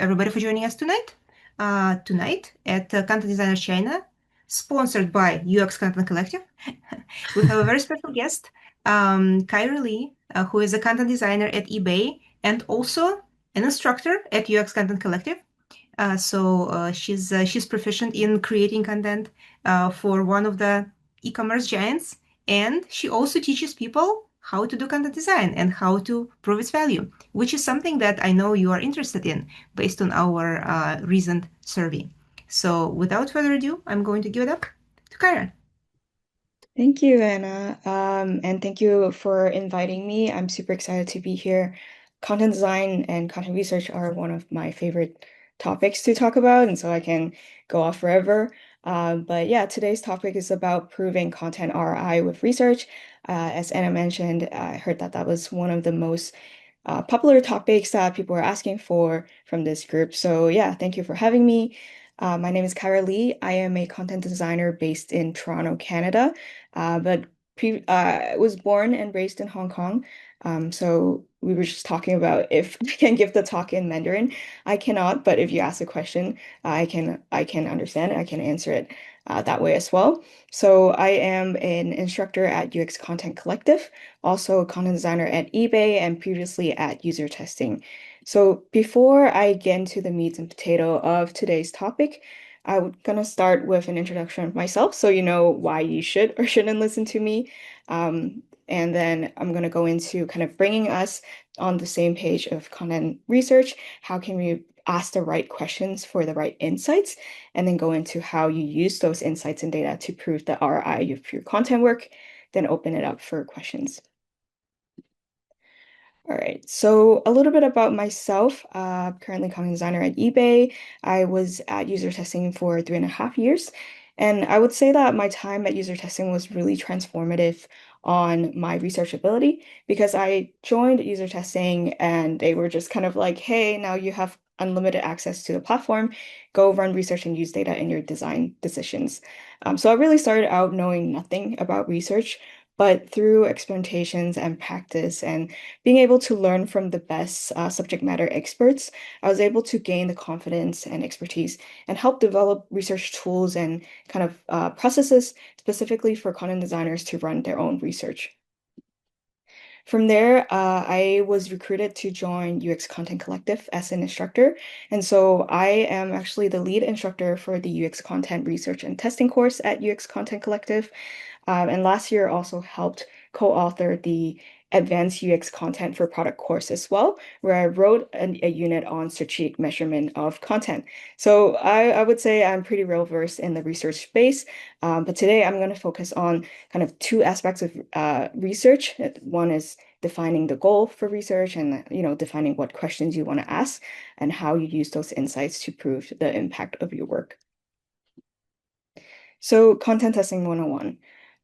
everybody for joining us tonight. Tonight at Content Designer China, sponsored by UX Content Collective, we have a very special guest, Kyra Lee, who is a content designer at eBay and also an instructor at UX Content Collective. She's proficient in creating content for one of the e-commerce giants, and she also teaches people how to do content design and how to prove its value, which is something that I know you are interested in based on our recent survey. So without further ado, I'm going to give it up to Kyra. Thank you, Anna. And thank you for inviting me. I'm super excited to be here. Content design and content research are one of my favorite topics to talk about, and so I can go off forever. But yeah, today's topic is about proving content ROI with research. As Anna mentioned, I heard that that was one of the most popular topics that people are asking for from this group. So yeah, thank you for having me. My name is Kyra Lee. I am a content designer based in Toronto, Canada, but I was born and raised in Hong Kong. So we were just talking about if I can give the talk in Mandarin. I cannot, but if you ask a question, I can understand it. I can answer it that way as well. So I am an instructor at UX Content Collective, also a content designer at eBay, and previously at user testing. So before I get into the meat and potato of today's topic, I'm gonna start with an introduction of myself so you know why you should or shouldn't listen to me. And then I'm gonna go into kind of bringing us on the same page of content research. How can we ask the right questions for the right insights? And then go into how you use those insights and data to prove the ROI of your content work, then open it up for questions. All right, so a little bit about myself. Currently content designer at eBay. I was at user testing for 3.5 years. And I would say that my time at user testing was really transformative on my research ability because I joined user testing and they were just kind of like, hey, now you have unlimited access to the platform. Go run research and use data in your design decisions. So I really started out knowing nothing about research, but through experimentations and practice and being able to learn from the best subject matter experts, I was able to gain the confidence and expertise and help develop research tools and kind of processes specifically for content designers to run their own research. From there, I was recruited to join UX Content Collective as an instructor. And so I am actually the lead instructor for the UX Content Research and Testing course at UX Content Collective. And last year also helped co-author the Advanced UX Content for Product course as well, where I wrote a unit on strategic measurement of content. So I would say I'm pretty well versed in the research space, but today I'm going to focus on kind of two aspects of research. One is defining the goal for research and defining what questions you want to ask and how you use those insights to prove the impact of your work. So content testing 101.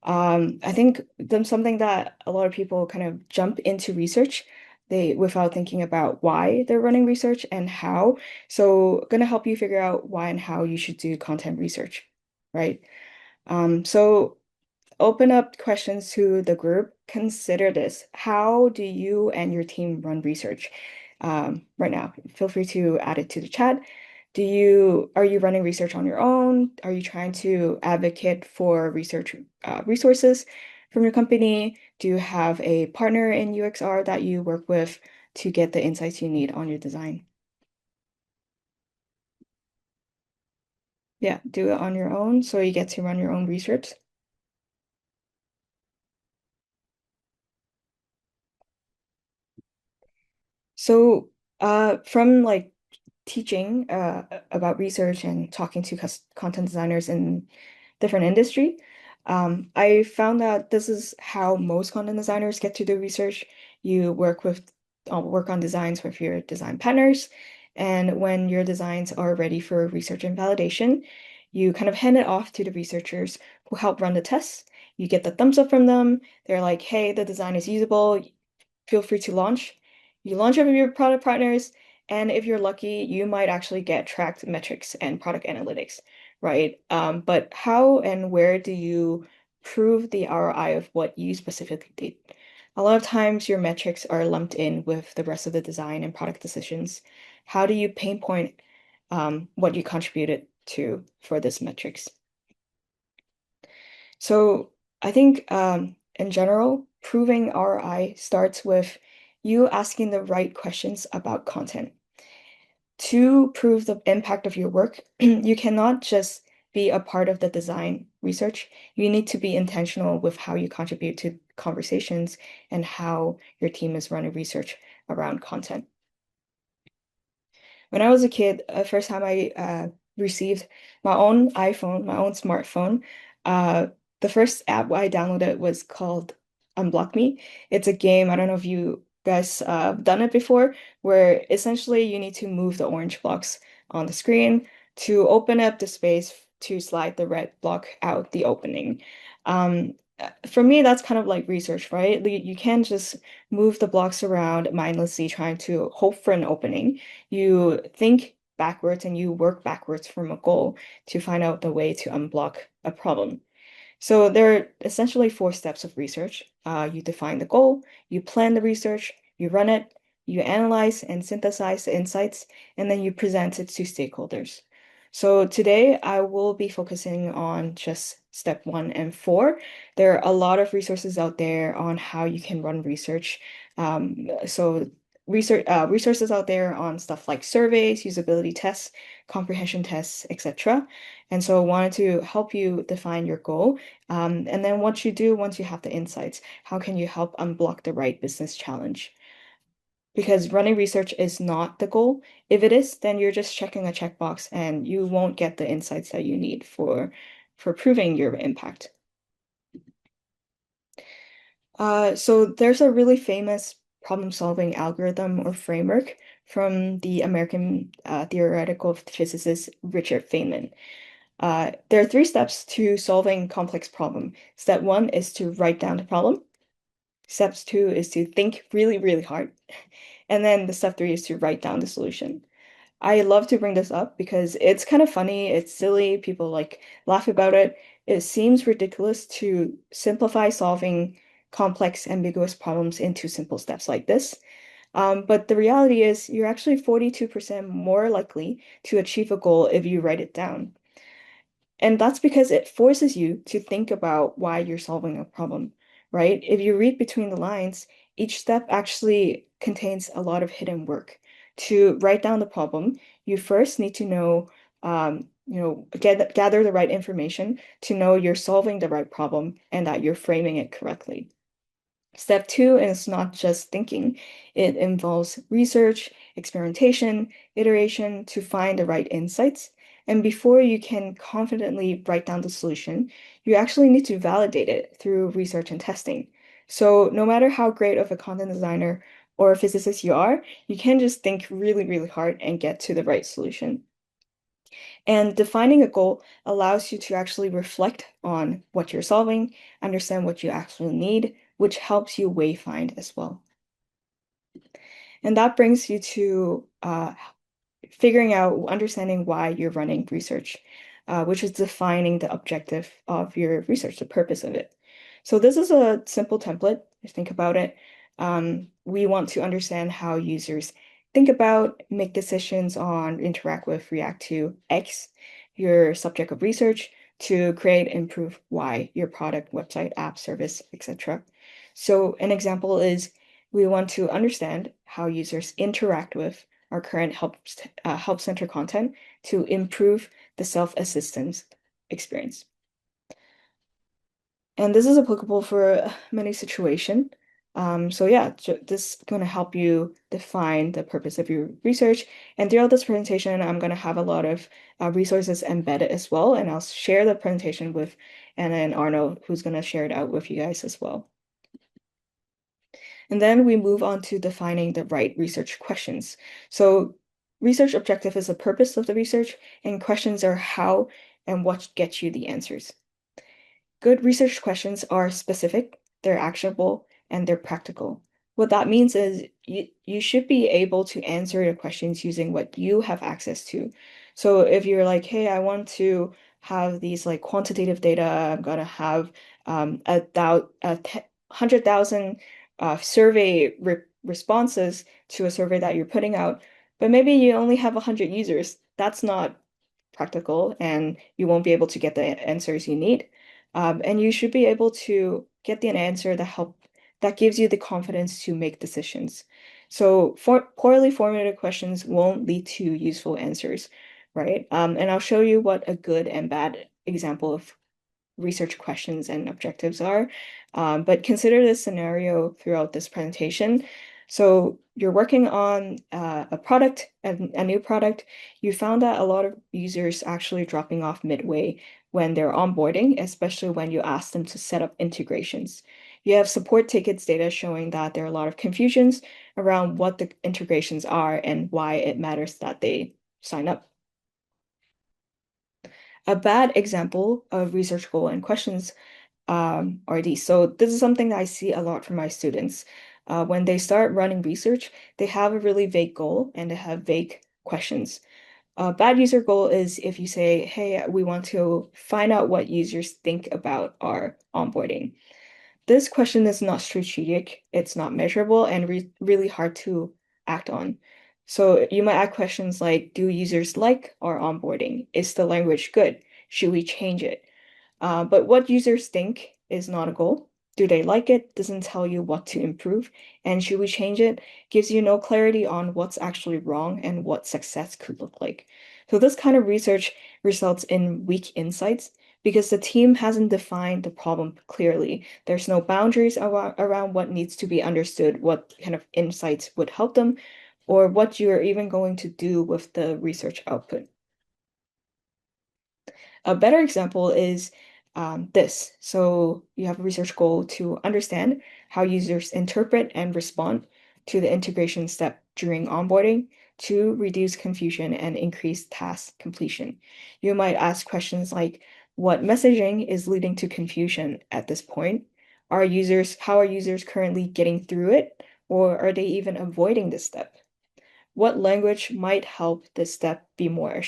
I think there's something that a lot of people kind of jump into research they without thinking about why they're running research and how. So gonna help you figure out why and how you should do content research, right? So open up questions to the group. Consider this. How do you and your team run research? Right now, feel free to add it to the chat. Are you running research on your own? Are you trying to advocate for research resources from your company? Do you have a partner in UXR that you work with to get the insights you need on your design? Yeah, do it on your own so you get to run your own research. So, from like teaching about research and talking to content designers in different industry, I found that this is how most content designers get to do research. You work on designs with your design partners, and when your designs are ready for research and validation, you kind of hand it off to the researchers who help run the tests. You get the thumbs up from them. They're like, hey, the design is usable. Feel free to launch. You launch it with your product partners, and if you're lucky, you might actually get tracked metrics and product analytics, right? But how and where do you prove the ROI of what you specifically did? A lot of times your metrics are lumped in with the rest of the design and product decisions. how do you pinpoint what you contributed to for this metrics? So I think in general, proving ROI starts with you asking the right questions about content. To prove the impact of your work, you cannot just be a part of the design research. You need to be intentional with how you contribute to conversations and how your team is running research around content. When I was a kid, the first time I received my own iPhone, my own smartphone, uh, the first app I downloaded was called Unblock Me. It's a game. I don't know if you guys done it before, where essentially you need to move the orange blocks on the screen to open up the space to slide the red block out the opening. For me, that's kind of like research, right? You can't just move the blocks around mindlessly trying to hope for an opening. You think backwards and you work backwards from a goal to find out the way to unblock a problem. So there are essentially four steps of research. You define the goal, you plan the research, you run it, you analyze and synthesize the insights, and then you present it to stakeholders. So today I will be focusing on just step one and four. There are a lot of resources out there on how you can run research. So resources out there on stuff like surveys, usability tests, comprehension tests, etc. And so I wanted to help you define your goal. And then once you do, once you have the insights, how can you help unblock the right business challenge? Because running research is not the goal. If it is, then you're just checking a checkbox and you won't get the insights that you need for proving your impact. So there's a really famous problem-solving algorithm or framework from the American theoretical physicist Richard Feynman. There are three steps to solving complex problem. Step one is to write down the problem. Steps two is to think really, really hard. And then the step three is to write down the solution. I love to bring this up because it's kind of funny, it's silly, people like laugh about it. It seems ridiculous to simplify solving complex, ambiguous problems into simple steps like this. But the reality is you're actually 42% more likely to achieve a goal if you write it down. And that's because it forces you to think about why you're solving a problem, right? If you read between the lines, each step actually contains a lot of hidden work. To write down the problem, you first need to know, gather the right information to know you're solving the right problem and that you're framing it correctly. Step two is not just thinking. It involves research, experimentation, iteration to find the right insights. And before you can confidently write down the solution, you actually need to validate it through research and testing. So no matter how great of a content designer or a physicist you are, you can't just think really, really hard and get to the right solution. And defining a goal allows you to actually reflect on what you're solving, understand what you actually need, which helps you wayfind as well. And that brings you to figuring out, understanding why you're running research, which is defining the objective of your research, the purpose of it. So this is a simple template. If you think about it, we want to understand how users think about, make decisions on, interact with, react to X, your subject of research, to create, improve Y, your product, website, app, service, etc. So an example is we want to understand how users interact with our current help center content to improve the self-assistance experience. And this is applicable for many situations. So yeah, this is going to help you define the purpose of your research. And throughout this presentation, I'm going to have a lot of resources embedded as well. And I'll share the presentation with Anna and Arno, who's going to share it out with you guys as well. And then we move on to defining the right research questions. So research objective is the purpose of the research, and questions are how and what gets you the answers. Good research questions are specific, they're actionable, and they're practical. What that means is you should be able to answer the questions using what you have access to. So if you're like, hey, I want to have these like quantitative data, I'm gonna have 100,000 survey responses to a survey that you're putting out, but maybe you only have 100 users. That's not practical, and you won't be able to get the answers you need. And you should be able to get the answer that gives you the confidence to make decisions. So for poorly formulated questions won't lead to useful answers, right? And I'll show you what a good and bad example of research questions and objectives are. But consider this scenario throughout this presentation. So you're working on a product, a new product. You found that a lot of users actually dropping off midway when they're onboarding, especially when you ask them to set up integrations. You have support tickets data showing that there are a lot of confusions around what the integrations are and why it matters that they sign up. A bad example of research goal and questions are these. So this is something that I see a lot from my students. When they start running research, they have a really vague goal and they have vague questions. A bad user goal is if you say, hey, we want to find out what users think about our onboarding. This question is not strategic, it's not measurable, and really hard to act on. So you might ask questions like, do users like our onboarding? Is the language good? Should we change it? But what users think is not a goal. Do they like it? Doesn't tell you what to improve. And should we change it? Gives you no clarity on what's actually wrong and what success could look like. So this kind of research results in weak insights because the team hasn't defined the problem clearly. There's no boundaries around what needs to be understood, what kind of insights would help them, or what you're even going to do with the research output. A better example is this. So you have a research goal to understand how users interpret and respond to the integration step during onboarding to reduce confusion and increase task completion. You might ask questions like, what messaging is leading to confusion at this point? How are users currently getting through it? Or are they even avoiding this step? What language might help this step be more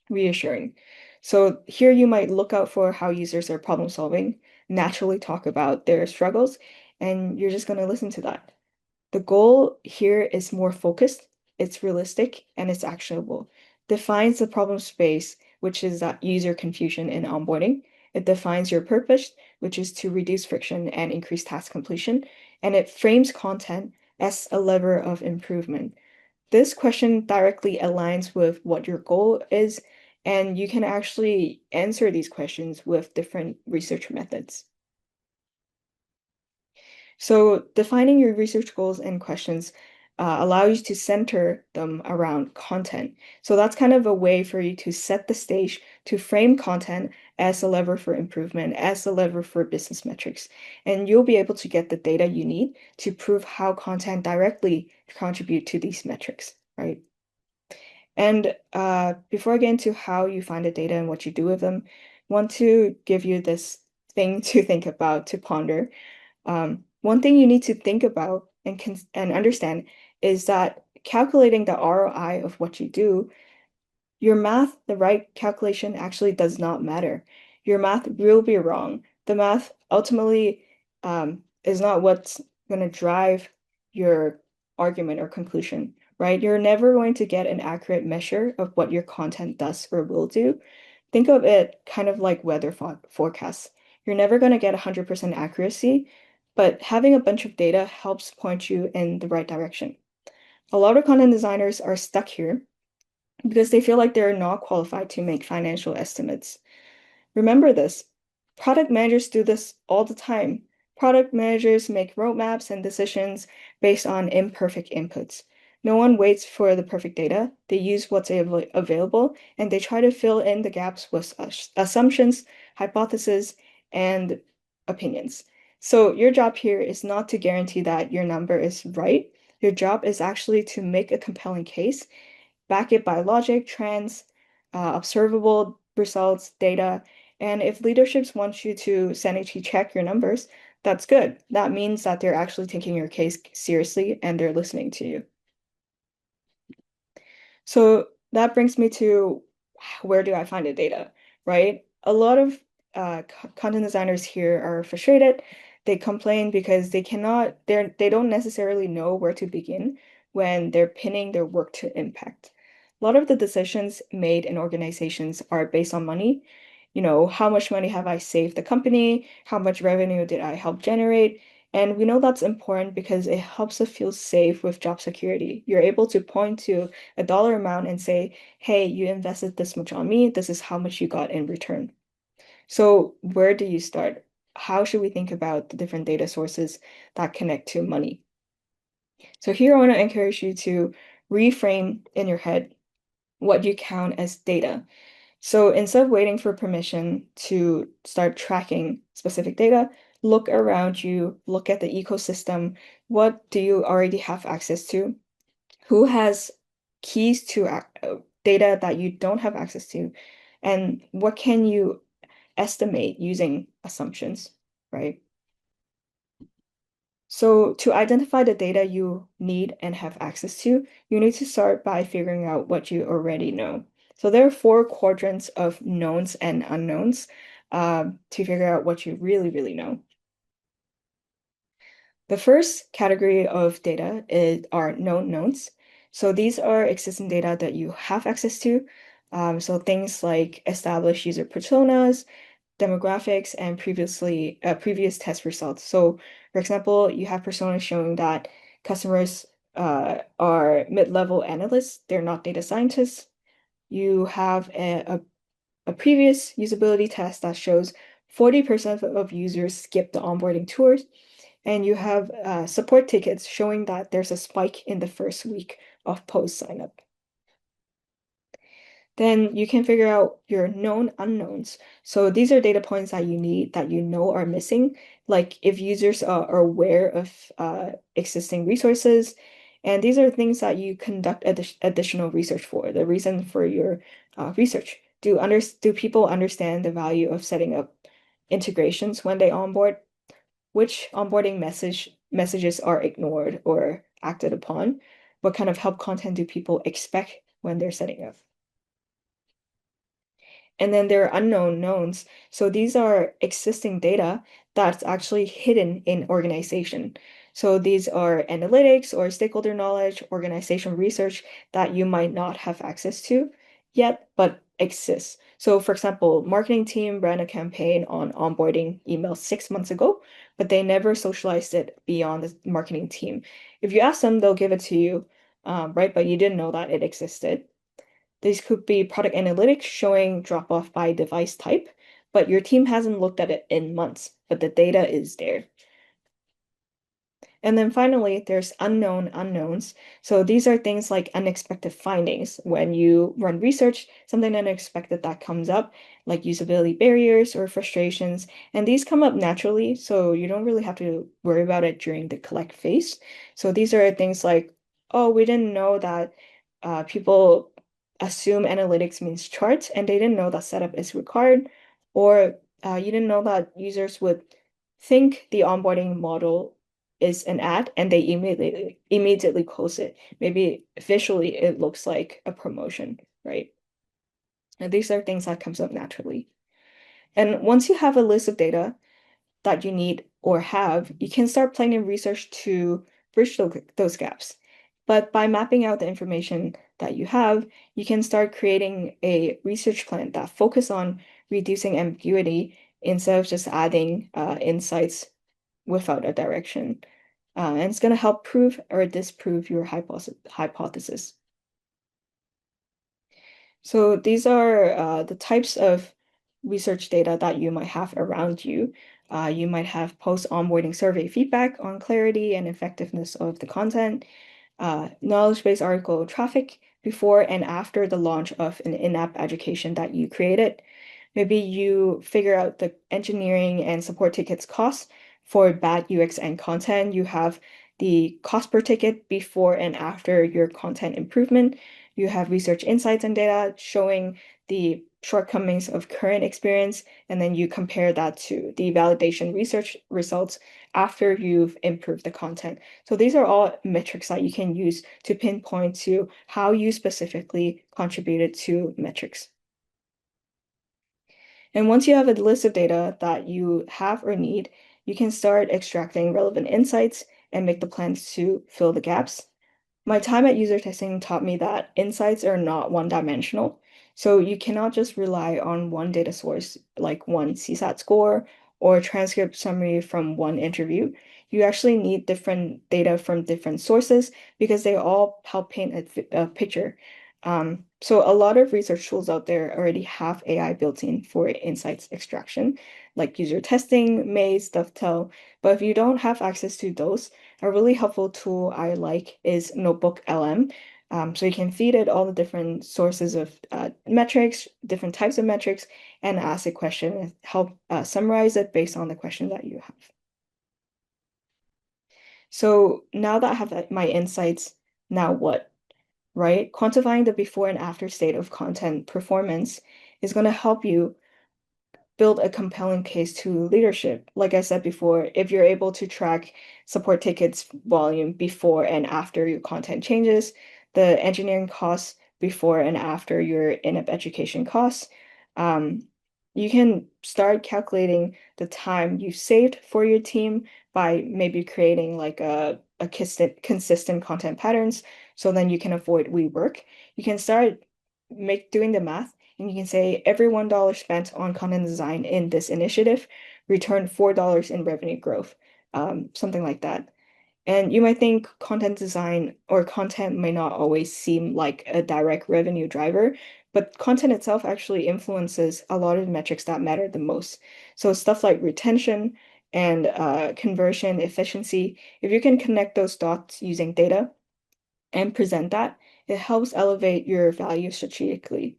reassuring? So here you might look out for how users are problem solving, naturally talk about their struggles, and you're just going to listen to that. The goal here is more focused, it's realistic, and it's actionable. Defines the problem space, which is that user confusion in onboarding. It defines your purpose, which is to reduce friction and increase task completion. And it frames content as a lever of improvement. This question directly aligns with what your goal is, and you can actually answer these questions with different research methods. So defining your research goals and questions allow you to center them around content. So that's kind of a way for you to set the stage to frame content as a lever for improvement, as a lever for business metrics. And you'll be able to get the data you need to prove how content directly contribute to these metrics, right? And before I get into how you find the data and what you do with them, I want to give you this thing to think about, to ponder. One thing you need to think about and understand is that calculating the ROI of what you do, your math, the right calculation actually does not matter. Your math will be wrong. The math ultimately is not what's going to drive your argument or conclusion, right? You're never going to get an accurate measure of what your content does or will do. Think of it kind of like weather forecasts. You're never going to get 100% accuracy, but having a bunch of data helps point you in the right direction. A lot of content designers are stuck here because they feel like they're not qualified to make financial estimates. Remember this, product managers do this all the time. Product managers make roadmaps and decisions based on imperfect inputs. No one waits for the perfect data. They use what's available and they try to fill in the gaps with assumptions, hypotheses, and opinions. So your job here is not to guarantee that your number is right. Your job is actually to make a compelling case, back it by logic, trends, observable results, data. And if leaderships want you to sanity check your numbers, that's good. That means that they're actually taking your case seriously and they're listening to you. So that brings me to where do I find the data, right? A lot of content designers here are frustrated. They complain because they don't necessarily know where to begin when they're pinning their work to impact. A lot of the decisions made in organizations are based on money. How much money have I saved the company? How much revenue did I help generate? And we know that's important because it helps us feel safe with job security. You're able to point to a dollar amount and say, hey, you invested this much on me. This is how much you got in return. So where do you start? How should we think about the different data sources that connect to money? So here I want to encourage you to reframe in your head what you count as data. So instead of waiting for permission to start tracking specific data, look around you, look at the ecosystem. What do you already have access to? Who has keys to data that you don't have access to? And what can you estimate using assumptions, right? So to identify the data you need and have access to, you need to start by figuring out what you already know. So there are four quadrants of knowns and unknowns to figure out what you really, really know. The first category of data are known knowns. So these are existing data that you have access to. So things like established user personas, demographics, and previous test results. So, for example, you have personas showing that customers are mid-level analysts, they're not data scientists. You have a previous usability test that shows 40% of users skip the onboarding tours, and you have support tickets showing that there's a spike in the first week of post sign-up. Then you can figure out your known unknowns. So these are data points that you need that you know are missing, like if users are aware of existing resources. And these are things that you conduct additional research for, the reason for your research. Do people understand the value of setting up integrations when they onboard? Which onboarding messages are ignored or acted upon? What kind of help content do people expect when they're setting up? And then there are unknown knowns. So these are existing data that's actually hidden in organization. So these are analytics or stakeholder knowledge, organization research that you might not have access to yet, but exists. So for example, marketing team ran a campaign on onboarding email 6 months ago, but they never socialized it beyond the marketing team. If you ask them, they'll give it to you, right? But you didn't know that it existed. These could be product analytics showing drop off by device type, but your team hasn't looked at it in months, but the data is there. And then finally, there's unknown unknowns. So these are things like unexpected findings. When you run research, something unexpected that comes up, like usability barriers or frustrations, and these come up naturally, so you don't really have to worry about it during the collect phase. So these are things like, oh, we didn't know that people assume analytics means charts, and they didn't know that setup is required, or you didn't know that users would think the onboarding model is an ad and they immediately close it. Maybe visually it looks like a promotion, right? And these are things that comes up naturally. And once you have a list of data that you need or have, you can start planning research to bridge those gaps. But by mapping out the information that you have, you can start creating a research plan that focus on reducing ambiguity instead of just adding insights without a direction. And it's going to help prove or disprove your hypothesis. So these are the types of research data that you might have around you. You might have post-onboarding survey feedback on clarity and effectiveness of the content, knowledge-based article traffic before and after the launch of an in-app education that you created. Maybe you figure out the engineering and support tickets costs for bad UX and content. You have the cost per ticket before and after your content improvement. You have research insights and data showing the shortcomings of current experience, and then you compare that to the validation research results after you've improved the content. So these are all metrics that you can use to pinpoint to how you specifically contributed to metrics. And once you have a list of data that you have or need, you can start extracting relevant insights and make the plans to fill the gaps. My time at user testing taught me that insights are not one-dimensional. So you cannot just rely on one data source, like one CSAT score or transcript summary from one interview. You actually need different data from different sources because they all help paint a picture. So a lot of research tools out there already have AI built in for insights extraction, like user testing, Maze, Dovetail. But if you don't have access to those, a really helpful tool I like is Notebook LM. So you can feed it all the different sources of metrics, different types of metrics, and ask a question and help summarize it based on the question that you have. So now that I have my insights, now what, right? Quantifying the before and after state of content performance is going to help you build a compelling case to leadership. Like I said before, if you're able to track support tickets volume before and after your content changes, the engineering costs before and after your in-app education costs, um, you can start calculating the time you saved for your team by maybe creating like a consistent content patterns so then you can avoid rework. You can start doing the math and you can say every $1 spent on content design in this initiative returned $4 in revenue growth, something like that. And you might think content design or content may not always seem like a direct revenue driver, but content itself actually influences a lot of metrics that matter the most. So stuff like retention and conversion efficiency, if you can connect those dots using data and present that, it helps elevate your value strategically.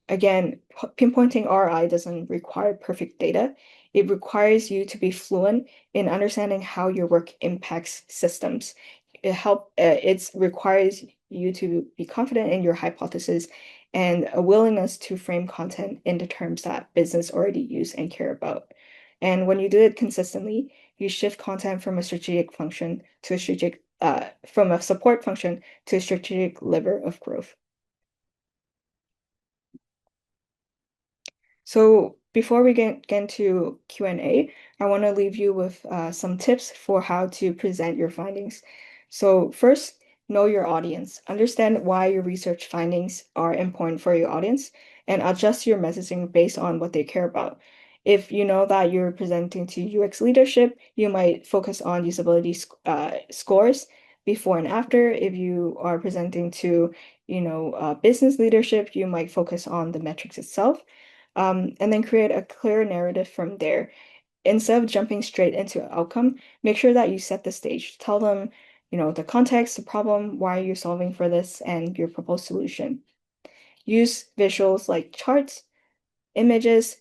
Again, pinpointing ROI doesn't require perfect data. It requires you to be fluent in understanding how your work impacts systems. It requires you to be confident in your hypothesis and a willingness to frame content in the terms that business already use and care about. And when you do it consistently, you shift content from a strategic function to a strategic from a support function to a strategic lever of growth. So before we get into Q&A, I want to leave you with some tips for how to present your findings. So first, know your audience. Understand why your research findings are important for your audience and adjust your messaging based on what they care about. If you know that you're presenting to UX leadership, you might focus on usability scores before and after. If you are presenting to, business leadership, you might focus on the metrics itself and then create a clear narrative from there. Instead of jumping straight into outcome, make sure that you set the stage. Tell them, the context, the problem, why you're solving for this, and your proposed solution. Use visuals like charts, images,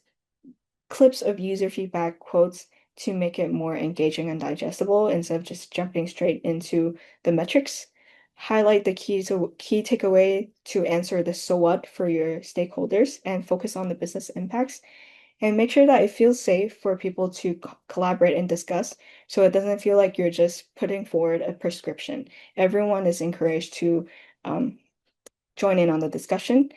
clips of user feedback, quotes to make it more engaging and digestible instead of just jumping straight into the metrics. Highlight the key takeaway to answer the so what for your stakeholders and focus on the business impacts. And make sure that it feels safe for people to collaborate and discuss so it doesn't feel like you're just putting forward a prescription. Everyone is encouraged to um, join in on the discussion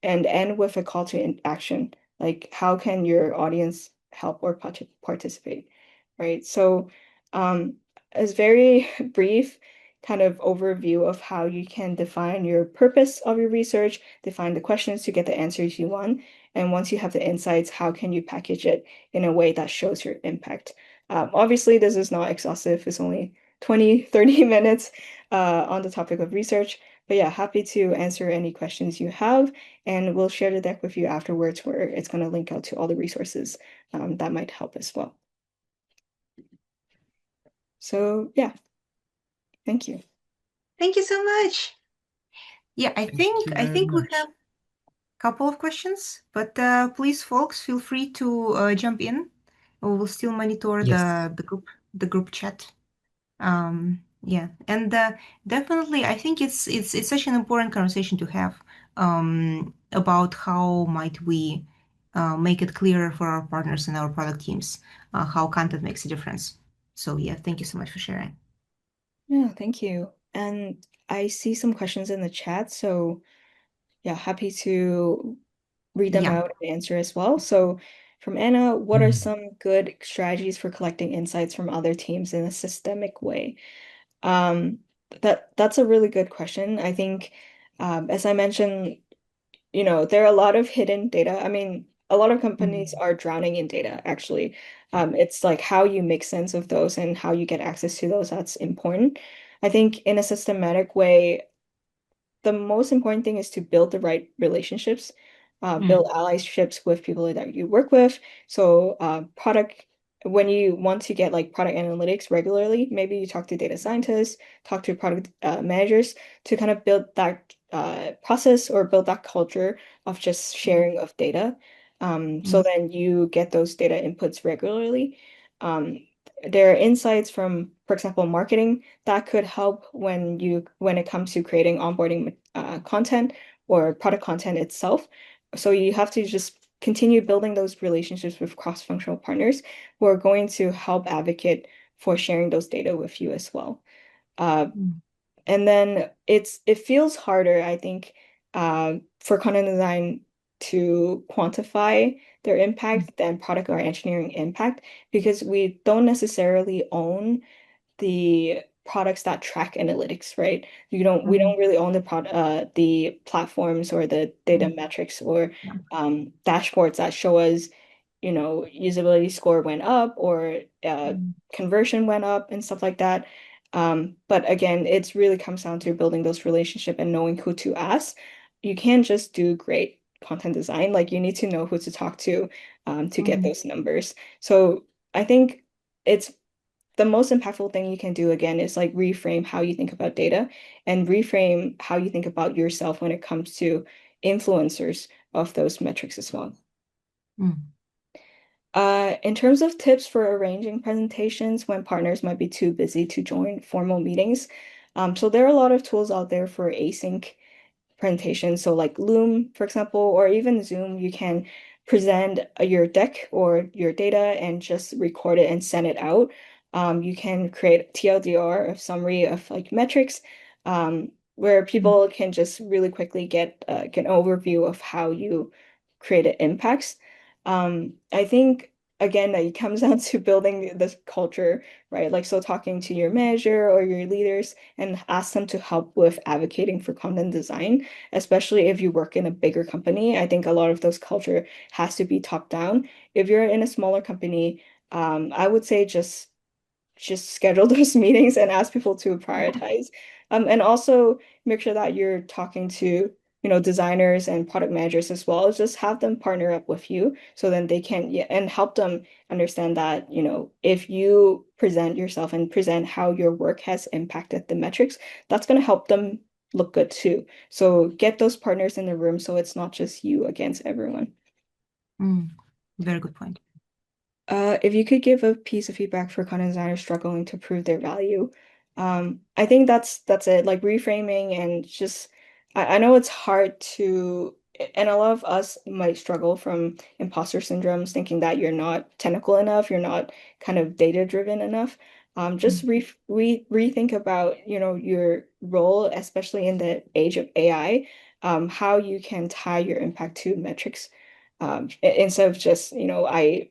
and end with a call to action. Like, how can your audience help or participate, right? So, um, it's very brief kind of overview of how you can define your purpose of your research, define the questions to get the answers you want, and once you have the insights, how can you package it in a way that shows your impact? Obviously, this is not exhaustive. It's only 20, 30 minutes on the topic of research. But yeah, happy to answer any questions you have, and we'll share the deck with you afterwards where it's going to link out to all the resources that might help as well. So yeah, thank you. Thank you so much. Yeah, I Thank think you I very think we have much. a couple of questions, but please, folks, feel free to jump in. We will still monitor Yes. the group chat. Yeah, and definitely, I think it's such an important conversation to have about how might we make it clearer for our partners and our product teams how content makes a difference. So yeah, thank you so much for sharing. Yeah, thank you. And I see some questions in the chat, so yeah, happy to read them Yeah. out and answer as well. So from Anna, what are Mm. some good strategies for collecting insights from other teams in a systemic way? Um, That's a really good question. I think, as I mentioned, there are a lot of hidden data. I mean, a lot of companies Mm, are drowning in data, actually. It's like how you make sense of those and how you get access to those that's important. I think in a systematic way, the most important thing is to build the right relationships, build mm, allyships with people that you work with. So, when you want to get like product analytics regularly, maybe you talk to data scientists, talk to product managers to kind of build that process or build that culture of just mm, sharing of data. So mm, then you get those data inputs regularly. Um, there are insights from, for example, marketing that could help when it comes to creating onboarding content or product content itself. So you have to just continue building those relationships with cross-functional partners who are going to help advocate for sharing those data with you as well. Uh, mm, and then it feels harder, I think, for content design to quantify their mm, impact than product or engineering impact because we don't necessarily own the products that track analytics, right? We mm, don't really own the platforms or the data mm, metrics or yeah, dashboards that show us, usability score went up or mm, conversion went up and stuff like that. But again, it really comes down to building those relationships and knowing who to ask. You can't just do great content design. Like you need to know who to talk to get mm, those numbers. So I think it's the most impactful thing you can do again is like reframe how you think about data and reframe how you think about yourself when it comes to influencers of those metrics as well. mm, In terms of tips for arranging presentations when partners might be too busy to join formal meetings, so there are a lot of tools out there for async presentations. So like Loom, for example, or even Zoom, you can present your deck or your data and just record it and send it out. You can create TLDR, a summary of like metrics, where mm, people can just really quickly get an overview of how you created impacts. I think again that it comes down to building this culture, right? Like so talking to your manager or your leaders and ask them to help with advocating for content design, especially if you work in a bigger company. I think a lot of those culture has to be top down. If you're in a smaller company, I would say just schedule those meetings and ask people to prioritize. And also make sure that you're talking to, designers and product managers as well. Just have them partner up with you so then they can, yeah, and help them understand that, if you present yourself and present how your work has impacted the metrics, that's going to help them look good too. So get those partners in the room so it's not just you against everyone. mm. Very good point. If you could give a piece of feedback for content designers struggling to prove their value, I think that's it. Like reframing and just I know it's hard to and a lot of us might struggle from imposter syndromes, thinking that you're not technical enough, you're not kind of data driven enough. Just Mm, rethink about, your role, especially in the age of AI, how you can tie your impact to metrics. Instead of just, I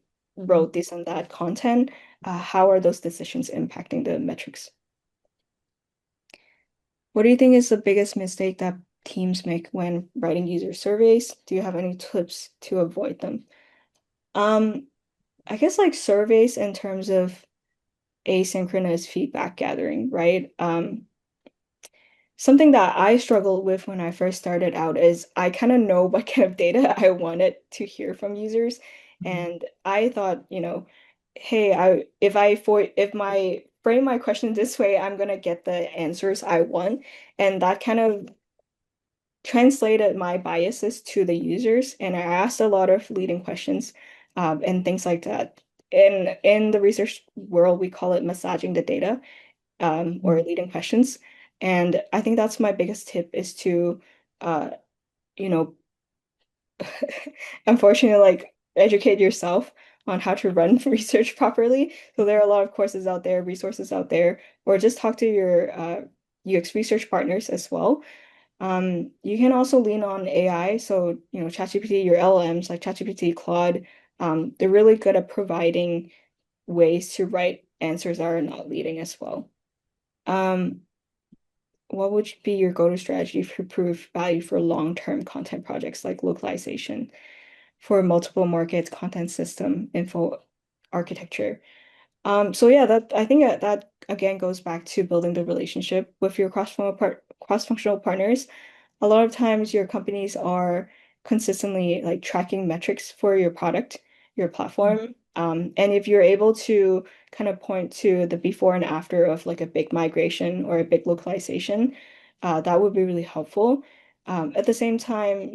mm, wrote this and that content, how are those decisions impacting the metrics? What do you think is the biggest mistake that teams make when writing user surveys? Do you have any tips to avoid them? Um, I guess like surveys in terms of asynchronous feedback gathering, right? Something that I struggled with when I first started out is I kind of know what kind of data I wanted to hear from users. mm, And I thought, hey, if my frame my question this way, I'm gonna get the answers I want. And that kind of translated my biases to the users. And I asked a lot of leading questions, and things like that. In the research world, we call it massaging the data or mm, leading questions. And I think that's my biggest tip is to, uh, you know, unfortunately, like educate yourself on how to run research properly. So there are a lot of courses out there, resources out there, or just talk to your UX research partners as well. You can also lean on AI. So, ChatGPT, your LLMs like ChatGPT, Claude, they're really good at providing ways to write answers that are not leading as well. Um, what would be your go-to strategy to prove value for long-term content projects like localization for multiple markets, content system, info architecture? So yeah, that I think that again goes back to building the relationship with your cross-functional partners. A lot of times your companies are consistently like tracking metrics for your product, your platform. And if you're able to kind of point to the before and after of like a big migration or a big localization, that would be really helpful. At the same time,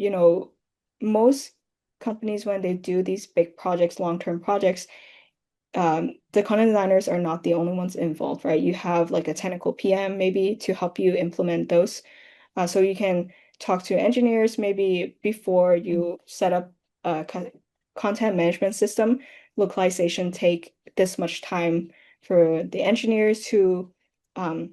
most companies when they do these big projects, long-term projects, the content designers are not the only ones involved, right? You have like a technical PM maybe to help you implement those. So you can talk to engineers maybe before you set up a content management system. Localization take this much time for the engineers to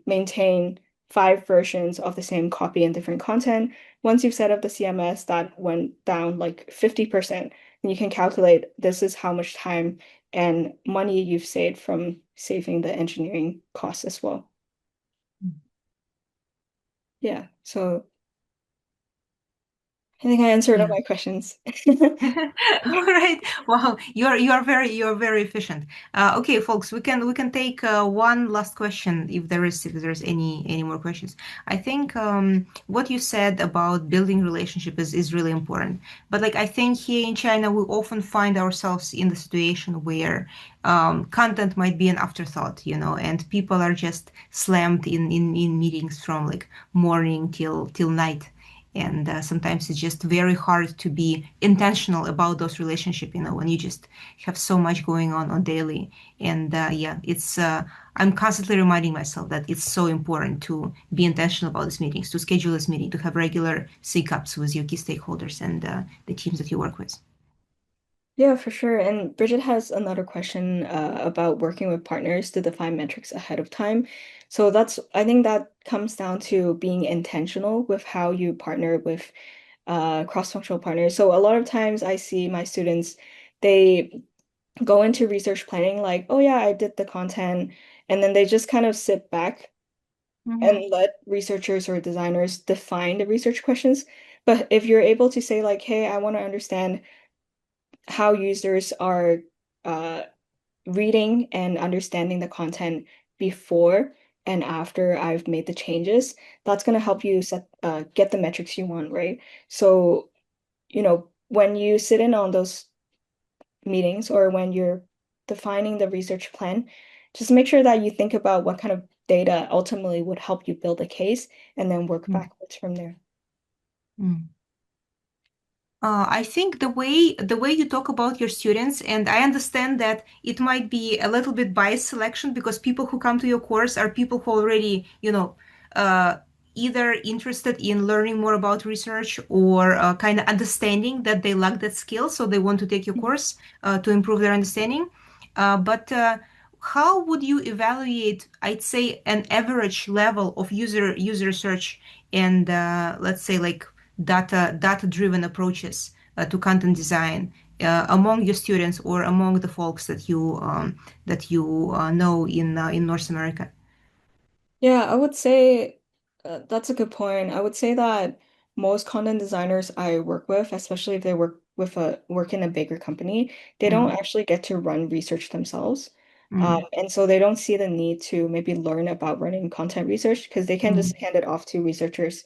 maintain 5 versions of the same copy and different content. Once you've set up the CMS, that went down like 50%. And you can calculate this is how much time and money you've saved from saving the engineering costs as well. Yeah, so I think I answered all Yeah. my questions. All right. Wow, you're very efficient. Okay, folks, we can take one last question if there's any more questions. I think what you said about building relationship is really important. But like I think here in China, we often find ourselves in the situation where content might be an afterthought, and people are just slammed in meetings from like morning till night. And sometimes it's just very hard to be intentional about those relationships, when you just have so much going on daily. And yeah, I'm constantly reminding myself that it's so important to be intentional about these meetings, to schedule this meeting, to have regular sync-ups with your key stakeholders and the teams that you work with. Yeah, for sure. And Bridget has another question about working with partners to define metrics ahead of time. So I think that comes down to being intentional with how you partner with cross-functional partners. So a lot of times I see my students, they go into research planning like, oh yeah, I did the content, and then they just kind of sit back and Mm-hmm. let researchers or designers define the research questions. But if you're able to say like, hey, I want to understand how users are uh, reading and understanding the content before and after I've made the changes, that's going to help you get the metrics you want, right? So, when you sit in on those meetings or when you're defining the research plan, just make sure that you think about what kind of data ultimately would help you build a case and then work backwards from there. Mm-hmm. I think the way you talk about your students, and I understand that it might be a little bit biased selection because people who come to your course are people who already, uh, either interested in learning more about research or kind of understanding that they lack that skill, so they want to take your course to improve their understanding. But how would you evaluate, I'd say, an average level of user research and let's say like data-driven approaches to content design among your students or among the folks that you know in North America? Yeah, I would say that's a good point. I would say that most content designers I work with, especially if they work in a bigger company, they don't Mm, actually get to run research themselves. mm, And so they don't see the need to maybe learn about running content research because they can just mm, hand it off to researchers.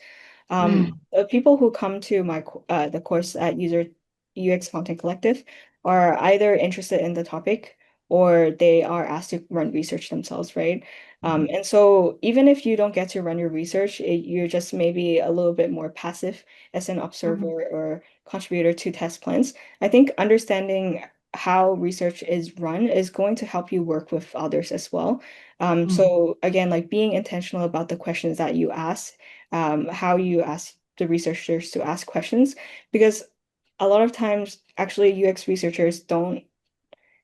mm, The people who come to the course at User UX Content Collective are either interested in the topic or they are asked to run research themselves, right? mm, And so even if you don't get to run your research, you're just maybe a little bit more passive as an observer mm, or contributor to test plans. I think understanding how research is run is going to help you work with others as well. mm, So again, like being intentional about the questions that you ask, how you ask the researchers to ask questions, because a lot of times actually UX researchers don't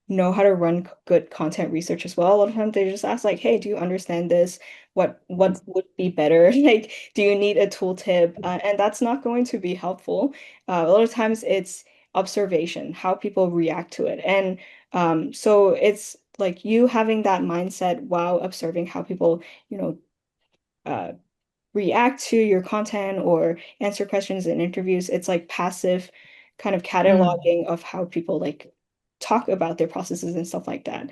know how to run good content research as well. A lot of times they just ask like, "Hey, do you understand this? What would be better? Like, do you need a tooltip?" And that's not going to be helpful. A lot of times it's observation, how people react to it, and so it's like you having that mindset while observing how people, you know, uh, react to your content or answer questions in interviews. It's like passive kind of Mm, cataloging of how people like talk about their processes and stuff like that.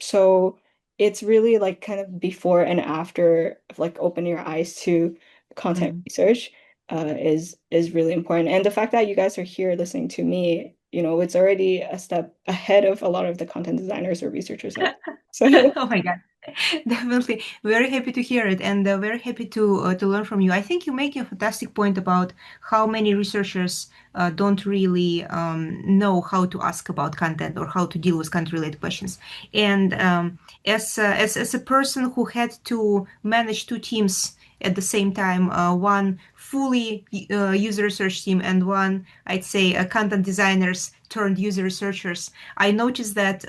So it's really like kind of before and after of like open your eyes to content mm. research is really important. And the fact that you guys are here listening to me, it's already a step ahead of a lot of the content designers or researchers out there. So Oh my God. Definitely. Very happy to hear it and very happy to learn from you. I think you make a fantastic point about how many researchers don't really know how to ask about content or how to deal with content-related questions. And as a person who had to manage two teams at the same time, one fully user research team and one, I'd say, content designers turned user researchers, I noticed that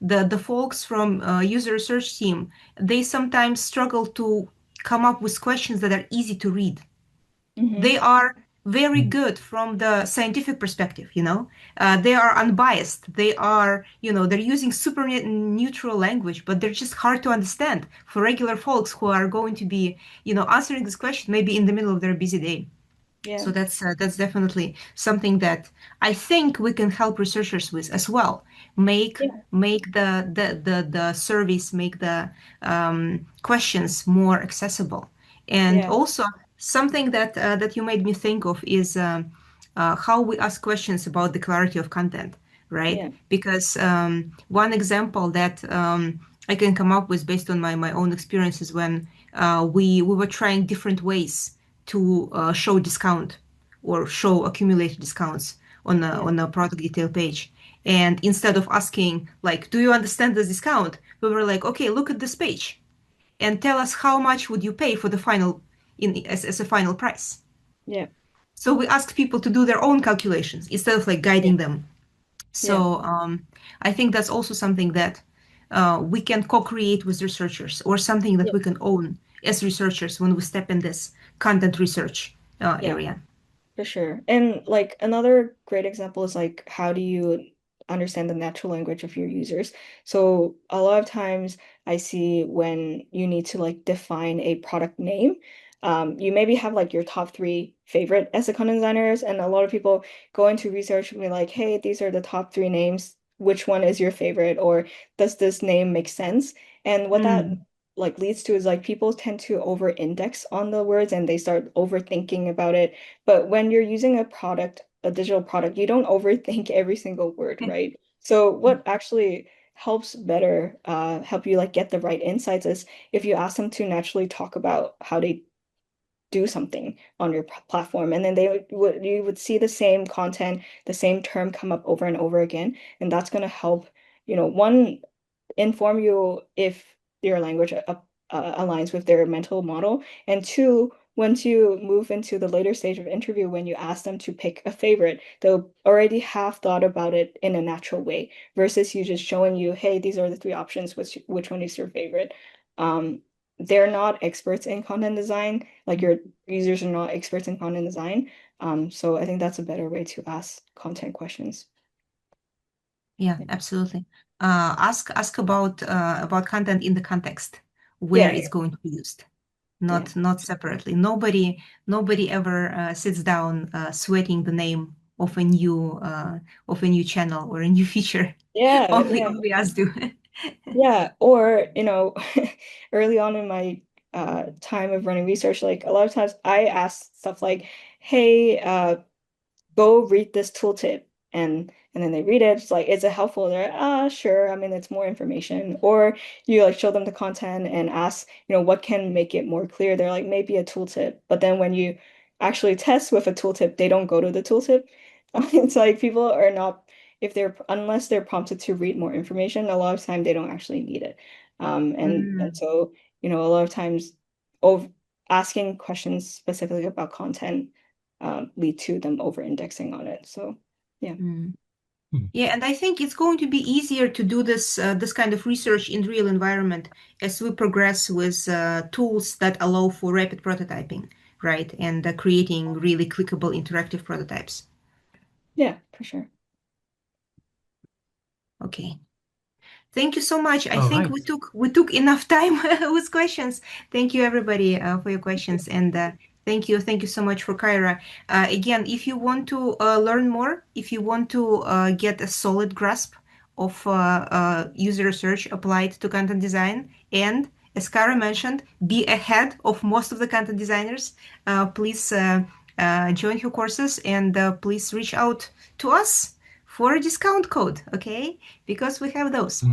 the folks from user research team, they sometimes struggle to come up with questions that are easy to read. They mhm. are very good from the scientific perspective, they are unbiased. They are, they're using super neutral language, but they're just hard to understand for regular folks who are going to be, answering this question maybe in the middle of their busy day. Yeah, So that's definitely something that I think we can help researchers with as well. Make yeah, make the surveys, make the questions more accessible. And yeah, also something that you made me think of is how we ask questions about the clarity of content, right? yeah, Because one example that I can come up with based on my own experiences when we were trying different ways to show discount or show accumulated discounts yeah, on a product detail page. And instead of asking like, do you understand this discount? We were like, okay, look at this page and tell us how much would you pay for the final as a final price. yeah, So we asked people to do their own calculations instead of like yeah, guiding them. yeah, So I think that's also something that we can co-create with researchers or something that yeah, we can own as researchers when we step in this content research yeah. area. For sure. And like another great example is like how do you understand the natural language of your users? So a lot of times I see when you need to like define a product name, you maybe have like your top three favorite as a content designers, and a lot of people go into research and be like, hey, these are the top three names. Which one is your favorite? Or does this name make sense? And what that Mm, like leads to is like people tend to over-index on the words and they start overthinking about it, but when you're using a product, a digital product, you don't overthink every single word, right? So what actually helps better help you like get the right insights is if you ask them to naturally talk about how they do something on your platform, and then you would see the same content, the same term come up over and over again, and that's going to help, one, inform you if your language aligns with their mental model. And two, once you move into the later stage of interview, when you ask them to pick a favorite, they'll already have thought about it in a natural way versus you just showing you, hey, these are the three options, which one is your favorite? Um, they're not experts in content design, like your users are not experts in content design. So I think that's a better way to ask content questions. yeah, absolutely. Ask about content in the context where Yeah, it's going to be used, yeah, not separately. Nobody ever sits down sweating the name of a new channel or a new feature. yeah, Only yeah. only us do. Yeah, or, early on in my time of running research, like a lot of times I ask stuff like, hey, go read this tooltip, and then they read it. It's like, is it helpful? They're sure. I mean, it's more information. Or you like show them the content and ask, what can make it more clear? They're like, maybe a tooltip. But then when you actually test with a tooltip, they don't go to the tooltip. It's like people are not, if they're unless they're prompted to read more information, a lot of time they don't actually need it. And Mm, so, a lot of times over asking questions specifically about content lead to them over-indexing on it. So yeah. mm. Yeah, and I think it's going to be easier to do this kind of research in real environment as we progress with tools that allow for rapid prototyping, right? And creating really clickable interactive prototypes. Yeah, for sure. Okay. Thank you so much. I All think right. we took enough time with questions. Thank you everybody for your questions, and thank you so much for Kyra. Again, if you want to learn more, if you want to get a solid grasp of user research applied to content design, and as Kyra mentioned, be ahead of most of the content designers, please join her courses, and please reach out to us for a discount code, okay? Because we have those.